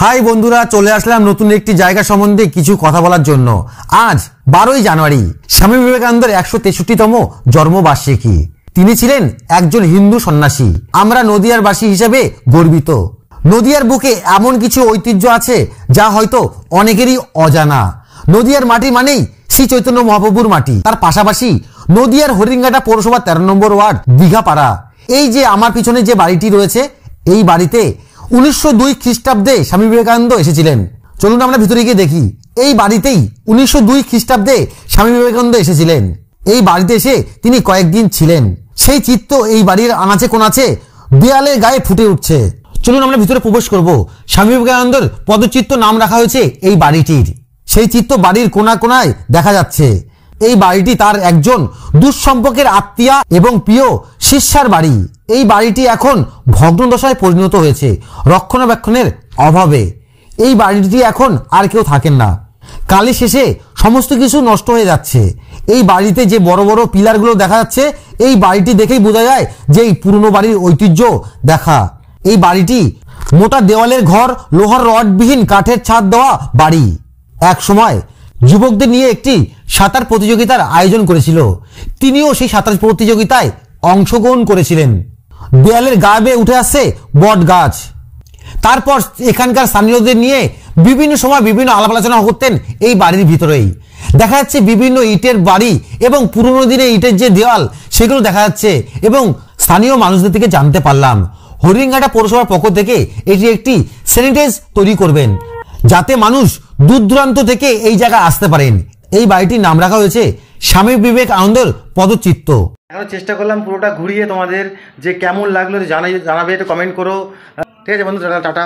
High বন্ধুরা, চলে আসলাম নতুন একটি জায়গা সম্বন্ধে কিছু কথা বলার জন্য। আজ 12ই জানুয়ারি স্বামী বিবেকানন্দের 163তম জন্মবার্ষিকী। তিনি ছিলেন একজন হিন্দু সন্ন্যাসী। আমরা নদিয়ার বাসী হিসেবে গর্বিত। নদিয়ার বুকে এমন কিছু ঐতিহ্য আছে যা হয়তো অনেকেরই অজানা। নদিয়ার মাটি মানেই শ্রী চৈতন্য মহাপ্রভুর মাটি। তার পাশাপাশি নদিয়ার হরিঙ্গাটা পৌরসভা 13 নম্বর ওয়ার্ড দীঘাপাড়া। এই যে আমার পিছনে যে বাড়িটি রয়েছে, এই বাড়িতে 1902 খ্রিস্টাব্দে স্বামী বিবেকানন্দ এসেছিলেন। চলুন আমরা ভিতরে গিয়ে দেখি। এই বাড়িতেই 1902 খ্রিস্টাব্দে স্বামী বিবেকানন্দ এসেছিলেন। এই বাড়িতে এসে তিনি কয়েকদিন ছিলেন। সেই চিত্র এই বাড়ির আনাচে কোনাচে দেয়ালের গায়ে ফুটে উঠছে। চলুন আমরা ভিতরে প্রবেশ করব। স্বামী বিবেকানন্দের পদচিত্র নাম রাখা হয়েছে এই বাড়িটির। সেই চিত্র বাড়ির কোনা কোনায় দেখা যাচ্ছে। এই বাড়িটি তার একজন দুঃসম্পর্কের আত্মীয়া এবং প্রিয় শিষ্যার বাড়ি। এই বাড়িটি এখন ভগ্নদশায় পরিণত হয়েছে রক্ষণাবেক্ষণের অভাবে। এই বাড়িটি এখন আর কেউ থাকেন না। কালের শেষে সমস্ত কিছু নষ্ট হয়ে যাচ্ছে। এই বাড়িতে যে বড় বড় পিলারগুলো দেখা যাচ্ছে, এই বাড়িটি দেখেই বোঝা যায় যে এই পুরনো বাড়ির ঐতিহ্য দেখা। এই বাড়িটি মোটা দেওয়ালের ঘর, লোহার রডবিহীন কাঠের ছাদ দেওয়া বাড়ি। এক সময় যুবকদের নিয়ে একটি সাঁতার প্রতিযোগিতার আয়োজন করেছিল। তিনিও সেই সাঁতার প্রতিযোগিতায় অংশগ্রহণ করেছিলেন। দেয়ালের গায়ে বেয়ে উঠে আসছে বট গাছ। তারপর এখানকার স্থানীয়দের নিয়ে বিভিন্ন সময় বিভিন্ন আলাপ আলোচনা করতেন এই বাড়ির ভিতরেই। দেখা যাচ্ছে বিভিন্ন ইটের বাড়ি এবং পুরনো দিনে ইটের যে দেওয়াল সেগুলো দেখা যাচ্ছে। এবং স্থানীয় মানুষদের থেকে জানতে পারলাম হরিঙ্গাটা পৌরসভার পক্ষ থেকে এটি একটি স্যানিটাইজ তৈরি করবেন, যাতে মানুষ দূর দূরান্ত থেকে এই জায়গায় আসতে পারেন। এই বাড়িটির নাম রাখা হয়েছে স্বামী বিবেকানন্দের পদচিত্র। এখন চেষ্টা করলাম পুরোটা ঘুরিয়ে তোমাদের যে কেমন লাগলো জানাবে, একটু কমেন্ট করো। ঠিক আছে বন্ধু, টাটা।